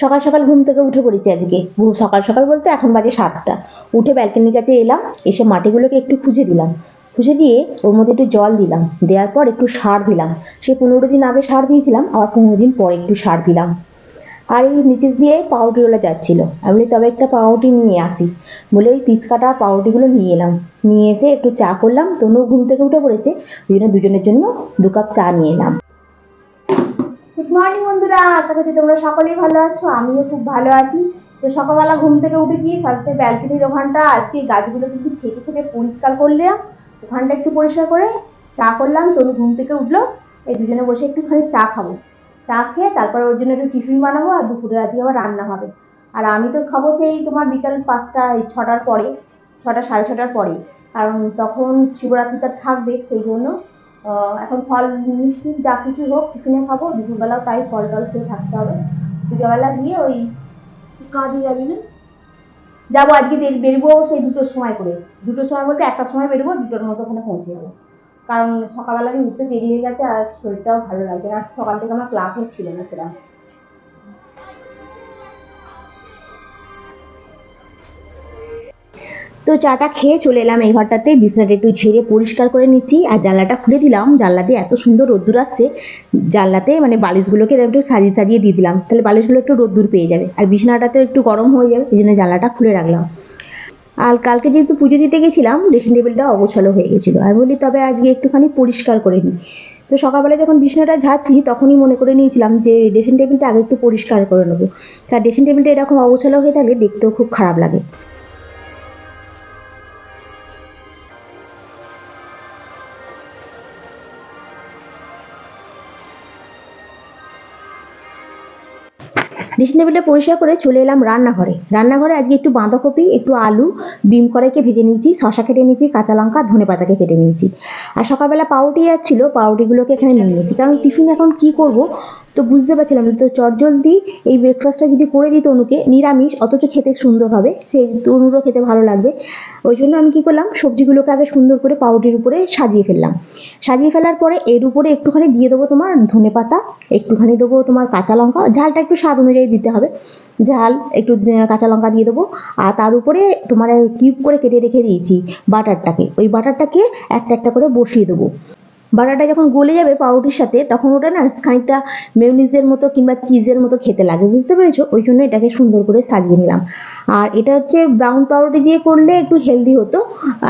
সকাল সকাল ঘুম থেকে উঠে পড়েছি আজকে। সকাল সকাল বলতে এখন বাজে 7টা। উঠে ব্যালকনির কাছে এলাম, এসে মাটিগুলোকে একটু খুঁজে দিলাম, খুঁজে দিয়ে ওর মধ্যে একটু জল দিলাম, দেওয়ার পর একটু সার দিলাম। সে 15 দিন আগে সার দিয়েছিলাম, আবার 15 দিন পরে একটু সার দিলাম। আর এই নিচের দিয়ে পাউরুটিওয়ালা যাচ্ছিল, আমি বলি তবে একটা পাউরুটি নিয়ে আসি, বলে ওই পিস কাটা পাউরুটিগুলো নিয়ে এলাম। নিয়ে এসে একটু চা করলাম, তনু ঘুম থেকে উঠে পড়েছে, দুজনের জন্য 2 কাপ চা নিয়ে এলাম। গুড মর্নিং বন্ধুরা, আশা করছি তোমরা সকলেই ভালো আছো, আমিও খুব ভালো আছি। তো সকালবেলা ঘুম থেকে উঠে গিয়ে ফার্স্টে ব্যালকনির ওখানটা আজকে গাছগুলো কিন্তু ছেটে ছেটে পরিষ্কার করলাম, ওখানটা একটু পরিষ্কার করে চা করলাম। তনু ঘুম থেকে উঠলো, এই দুজনে বসে একটুখানি চা খাবো। চা খেয়ে তারপর ওর জন্য একটু টিফিন বানাবো, আর দুপুরে আজকে আবার রান্না হবে। আর আমি তো খাবো সেই তোমার বিকাল 5টা 6টার পরে, 6টা সাড়ে 6টার পরে, কারণ তখন শিবরাত্রিটা থাকবে, সেই জন্য এখন ফল মিষ্টি যা কিছু হোক টিফিনে খাবো, দুপুরবেলাও তাই ফল টল খেয়ে থাকতে হবে। দুপুরবেলা গিয়ে ওই কাজে যাবি না, যাবো আজকে বেরবো সেই 2টোর সময় করে, 2টোর সময় বলতে 1টার সময় বেরবো, 2টোর মতো ওখানে পৌঁছে যাবো। কারণ সকালবেলা উঠতে দেরি হয়ে গেছে, আর শরীরটাও ভালো লাগছে না, সকাল থেকে আমার ক্লাসও ছিল না সেরকম। তো চাটা খেয়ে চলে এলাম এই ঘরটাতে, বিছানাটা একটু ঝেড়ে পরিষ্কার করে নিচ্ছি, আর জানলাটা খুলে দিলাম। জানলা দিয়ে এত সুন্দর রোদ্দুর আসছে, জানলাতে মানে বালিশগুলোকে একটু সাজিয়ে সাজিয়ে দিয়ে দিলাম, তাহলে বালিশগুলো একটু রোদ্দুর পেয়ে যাবে, আর বিছানাটাতেও একটু গরম হয়ে যাবে, এই জন্য জানলাটা খুলে রাখলাম। আর কালকে যেহেতু পুজো দিতে গেছিলাম, ড্রেসিং টেবিলটা অগোছালো হয়ে গেছিলো, আর বলি তবে আজকে একটুখানি পরিষ্কার করে নিই। তো সকালবেলা যখন বিছানাটা ঝাড়ছি তখনই মনে করে নিয়েছিলাম যে ড্রেসিং টেবিলটা আগে একটু পরিষ্কার করে নেবো, তার ড্রেসিং টেবিলটা এরকম অগোছালো হয়ে থাকলে দেখতেও খুব খারাপ লাগে। ড্রেসিং টেবিলটা পরিষ্কার করে চলে এলাম রান্নাঘরে। রান্নাঘরে আজকে একটু বাঁধাকপি, একটু আলু, বিম কড়াইকে ভেজে নিয়েছি, শশা কেটে নিয়েছি, কাঁচা লঙ্কা, ধনেপাতাকে কেটে নিয়েছি। আর সকালবেলা পাউরুটি যাচ্ছিল, পাউরুটিগুলোকে এখানে নিয়ে নিয়েছি, কারণ টিফিন এখন কি করব তো বুঝতে পারছিলাম না। তো চটজলদি এই ব্রেকফাস্টটা যদি করে দিই তনুকে, নিরামিষ অথচ খেতে সুন্দর হবে, সেই তনুরও খেতে ভালো লাগবে, ওই জন্য আমি কি করলাম সবজিগুলোকে আগে সুন্দর করে পাউরুটির উপরে সাজিয়ে ফেললাম। সাজিয়ে ফেলার পরে এর উপরে একটুখানি দিয়ে দেবো তোমার ধনেপাতা, একটুখানি দেবো তোমার কাঁচা লঙ্কা, ঝালটা একটু স্বাদ অনুযায়ী দিতে হবে, ঝাল একটু কাঁচা লঙ্কা দিয়ে দেবো। আর তার উপরে তোমার কিউব করে কেটে রেখে দিয়েছি বাটারটাকে, ওই বাটারটাকে একটা একটা করে বসিয়ে দেবো। বাটারটা যখন গলে যাবে পাউরুটির সাথে, তখন ওটা না খানিকটা মেয়োনিজের মতো কিংবা চিজের মতো খেতে লাগে, বুঝতে পেরেছো? ওই জন্য এটাকে সুন্দর করে সাজিয়ে নিলাম। আর এটা হচ্ছে ব্রাউন পাউরুটি দিয়ে করলে একটু হেলদি হতো,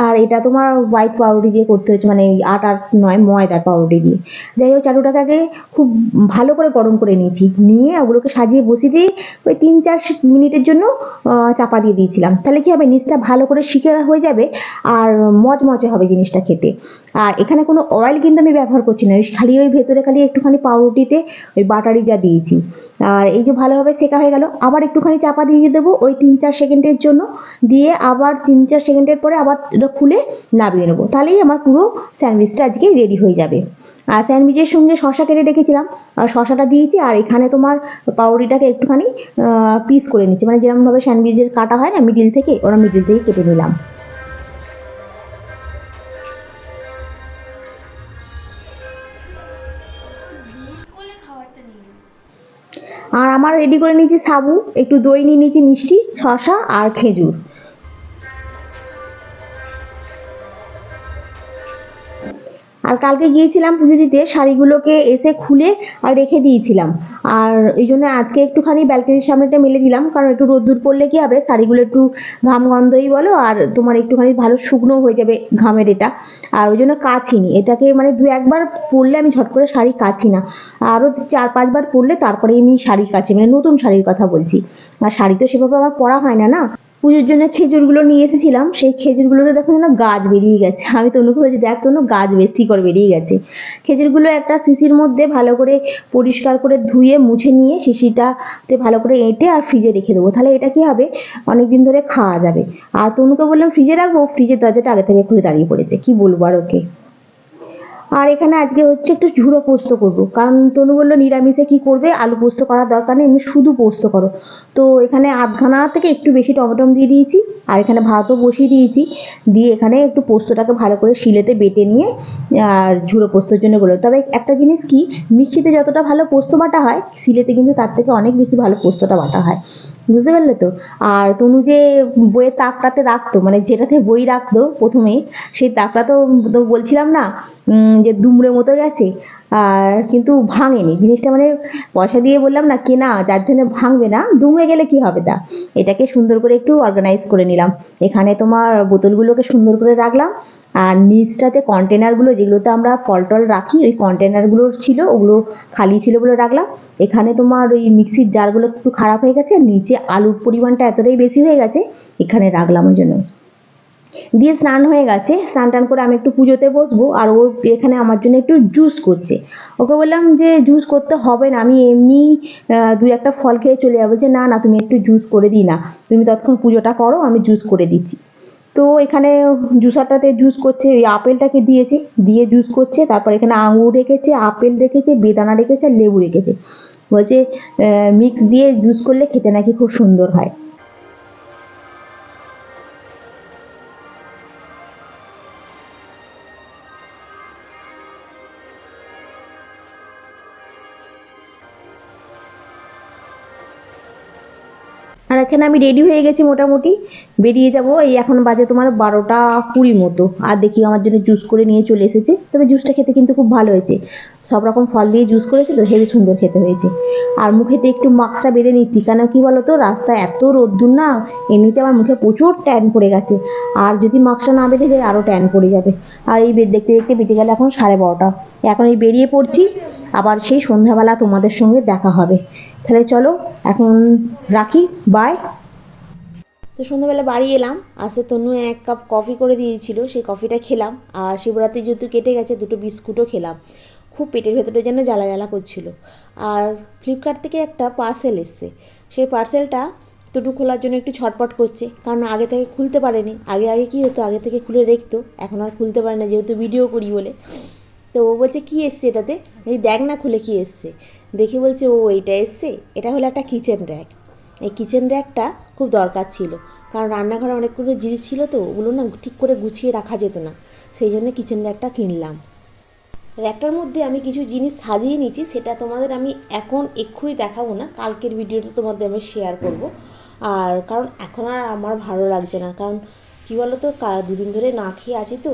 আর এটা তোমার হোয়াইট পাউরুটি দিয়ে করতে হচ্ছে, মানে আটার নয় ময়দার পাউরুটি দিয়ে। যাই হোক, চাটুটাকে আগে খুব ভালো করে গরম করে নিয়েছি, নিয়ে ওগুলোকে সাজিয়ে বসিয়ে দিয়ে ওই 3-4 মিনিটের জন্য চাপা দিয়ে দিয়েছিলাম, তাহলে কি হবে নিচটা ভালো করে শিকে হয়ে যাবে, আর মচমচে হবে জিনিসটা খেতে। আর এখানে কোনো অয়েল কিন্তু আমি ব্যবহার করছি না, খালি ওই ভেতরে খালি একটুখানি পাউরুটিতে ওই বাটারই যা দিয়েছি। আর এই যে ভালোভাবে সেকা হয়ে গেল, আবার একটুখানি চাপা দিয়ে দেবো ওই 3-4 সেকেন্ডের জন্য, দিয়ে আবার 3-4 সেকেন্ডের পরে আবার এটা খুলে নামিয়ে নেবো, তাহলেই আমার পুরো স্যান্ডউইচটা আজকে রেডি হয়ে যাবে। আর স্যান্ডউইচের সঙ্গে শশা কেটে রেখেছিলাম, আর শশাটা দিয়েছি, আর এখানে তোমার পাউরুটিটাকে একটুখানি পিস করে নিচ্ছি, মানে যেরকমভাবে স্যান্ডউইচের কাটা হয় না মিডিল থেকে, ওরা মিডিল থেকে কেটে নিলাম। আর আমার রেডি করে নিয়েছি সাবু, একটু দই নিয়ে নিয়েছি, মিষ্টি, শসা আর খেজুর। আর কালকে গিয়েছিলাম পুজো দিতে, শাড়িগুলোকে এসে খুলে আর রেখে দিয়েছিলাম, আর এই জন্য আজকে একটুখানি ব্যালকনির সামনেটা মেলে দিলাম, কারণ একটু রোদ্দুর পড়লে কি হবে শাড়িগুলো একটু ঘাম গন্ধই বলো, আর তোমার একটুখানি ভালো শুকনো হয়ে যাবে ঘামের এটা। আর ওই জন্য কাচিনি এটাকে, মানে 2-1 বার পরলে আমি ঝট করে শাড়ি কাচি না, আরও 4-5 বার পরলে তারপরে আমি শাড়ি কাচি, মানে নতুন শাড়ির কথা বলছি। আর শাড়ি তো সেভাবে আমার পরা হয় না না। পুজোর জন্য খেজুরগুলো নিয়ে এসেছিলাম, সেই খেজুরগুলোতে দেখো যেন গাছ বেরিয়ে গেছে, আমি তনুকে বলছি দেখ তনু গাছ বেশি করে বেরিয়ে গেছে। খেজুরগুলো একটা শিশির মধ্যে ভালো করে পরিষ্কার করে ধুয়ে মুছে নিয়ে শিশিটাতে ভালো করে এঁটে আর ফ্রিজে রেখে দেবো, তাহলে এটা কি হবে অনেকদিন ধরে খাওয়া যাবে। আর তনুকে বললাম ফ্রিজে রাখবো, ফ্রিজের দরজাটা আগে থেকে খুলে দাঁড়িয়ে পড়েছে, কি বলবো আর ওকে। আর এখানে আজকে হচ্ছে একটু ঝুড়ো পোস্ত করবো, কারণ তনু বললো নিরামিষে কি করবে, আলু পোস্ত করার দরকার নেই, এমনি শুধু পোস্ত করো। তো এখানে আধখানা থেকে একটু বেশি টমেটম দিয়ে দিয়েছি, আর এখানে ভাতও বসিয়ে দিয়েছি। দিয়ে এখানে একটু পোস্তটাকে ভালো করে শিলেতে বেটে নিয়ে আর ঝুড়ো পোস্তর জন্য বললো। তবে একটা জিনিস কি, মিক্সিতে যতটা ভালো পোস্ত বাটা হয়, শিলেতে কিন্তু তার থেকে অনেক বেশি ভালো পোস্তটা বাটা হয়, বুঝতে পারলে তো। আর তনু যে বইয়ের তাকটাতে রাখতো, মানে যেটাতে বই রাখতো প্রথমে, সেই তাকটা তো তো বলছিলাম না যে দুমড়ে মতো গেছে। আর কিন্তু ভাঙেনি জিনিসটা, মানে পয়সা দিয়ে বললাম না কেনা, যার জন্য ভাঙবে না, দুমড়ে গেলে কি হবে তা। এটাকে সুন্দর করে একটু অর্গানাইজ করে নিলাম। এখানে তোমার বোতলগুলোকে সুন্দর করে রাখলাম, আর নিচটাতে কন্টেনারগুলো যেগুলোতে আমরা ফল টল রাখি, ওই কন্টেনারগুলো ছিল, ওগুলো খালি ছিল বলে রাখলাম। এখানে তোমার ওই মিক্সির জারগুলো একটু খারাপ হয়ে গেছে, নিচে আলুর পরিমাণটা এতটাই বেশি হয়ে গেছে, এখানে রাখলাম ওই জন্য। দিয়ে স্নান হয়ে গেছে, স্নান টান করে আমি একটু পুজোতে বসবো, আর ও এখানে আমার জন্য একটু জুস করছে। ওকে বললাম যে জুস করতে হবে না, আমি এমনি দু একটা ফল খেয়ে চলে যাবো। যে না না, তুমি একটু জুস করে দিই না, তুমি ততক্ষণ পুজোটা করো, আমি জুস করে দিচ্ছি। তো এখানে জুসারটাতে জুস করছে, ওই আপেলটাকে দিয়েছে, দিয়ে জুস করছে। তারপর এখানে আঙুর রেখেছে, আপেল রেখেছে, বেদানা রেখেছে, আর লেবু রেখেছে। বলছে মিক্স দিয়ে জুস করলে খেতে নাকি খুব সুন্দর হয়। আর এখানে আমি রেডি হয়ে গেছি মোটামুটি, বেরিয়ে যাব। এই এখন বাজে তোমার 12টা 20 মতো। আর দেখি আমার জন্য জুস করে নিয়ে চলে এসেছে। তবে জুসটা খেতে কিন্তু খুব ভালো হয়েছে, সব রকম ফল দিয়ে জুস করেছিল, হেবি সুন্দর খেতে হয়েছে। আর মুখেতে একটু মাস্কটা বেঁধে নিচ্ছি, কেন কি বলো তো, রাস্তায় এত রোদ্দুর না, এমনিতে আমার মুখে প্রচুর ট্যান পড়ে গেছে, আর যদি মাস্কটা না বেঁধে যায় আরও ট্যান পড়ে যাবে। আর এই দেখতে দেখতে বেজে গেলে এখন 12:30। এখন এই বেরিয়ে পড়ছি, আবার সেই সন্ধ্যাবেলা তোমাদের সঙ্গে দেখা হবে। তাহলে চলো এখন রাখি, বাই। তো সন্ধ্যাবেলা বাড়ি এলাম, আসে তনু 1 কাপ কফি করে দিয়েছিল, সেই কফিটা খেলাম। আর শিবরাত্রি যেহেতু কেটে গেছে, 2টো বিস্কুটও খেলাম। খুব পেটের ভেতরে যেন জ্বালা জ্বালা করছিল। আর ফ্লিপকার্ট থেকে একটা পার্সেল এসছে, সেই পার্সেলটা তনু খোলার জন্য একটু ছটপট করছে, কারণ আগে থেকে খুলতে পারেনি। আগে আগে কী হতো, আগে থেকে খুলে দেখতো, এখন আর খুলতে পারে না যেহেতু ভিডিও করি বলে। তো ও বলছে কী এসছে এটাতে, এই দেখ না খুলে কী এসছে। দেখে বলছে ও এইটা এসছে, এটা হলো একটা কিচেন র্যাক। এই কিচেন র্যাকটা খুব দরকার ছিল, কারণ রান্নাঘরে অনেকগুলো জিনিস ছিল, তো ওগুলো না ঠিক করে গুছিয়ে রাখা যেত না, সেই জন্য কিচেন র্যাকটা কিনলাম। র্যাকটার মধ্যে আমি কিছু জিনিস সাজিয়ে নিয়েছি, সেটা তোমাদের আমি এখন এক্ষুনি দেখাবো না, কালকের ভিডিওতে তোমাদের আমি শেয়ার করব। আর কারণ এখন আর আমার ভালো লাগছে না, কারণ কী বলো তো, 2 দিন ধরে না খেয়ে আছি তো।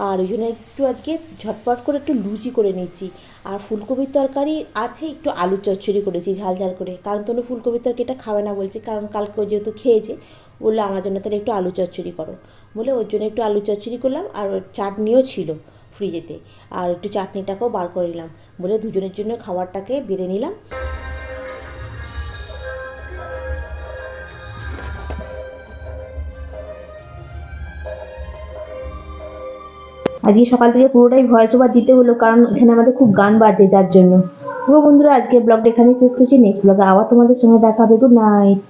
আর ওই জন্য একটু আজকে ঝটপট করে একটু লুচি করে নিয়েছি। আর ফুলকপির তরকারি আছে, একটু আলুর চচ্চড়ি করেছি ঝাল ঝাল করে, কারণ তনু ফুলকপির তরকারিটা খাবে না বলছে, কারণ কালকে যেহেতু খেয়েছে, বললো আমার জন্য তাহলে একটু আলু চচ্চড়ি করো, বলে ওর জন্য একটু আলু চচ্চড়ি করলাম। আর চাটনিও ছিল ফ্রিজেতে, আর একটু চাটনিটাকেও বার করে নিলাম, বলে দুজনের জন্য খাবারটাকে বেড়ে নিলাম। আজকে সকাল থেকে পুরোটাই ভয়েস ওভার দিতে হলো, কারণ এখানে আমাদের খুব গান বাজে, যার জন্য। তো বন্ধুরা, আজকের ব্লগটা এখানেই শেষ করছি। নেক্সট ব্লগে আবার তোমাদের সঙ্গে দেখা হবে। Good night.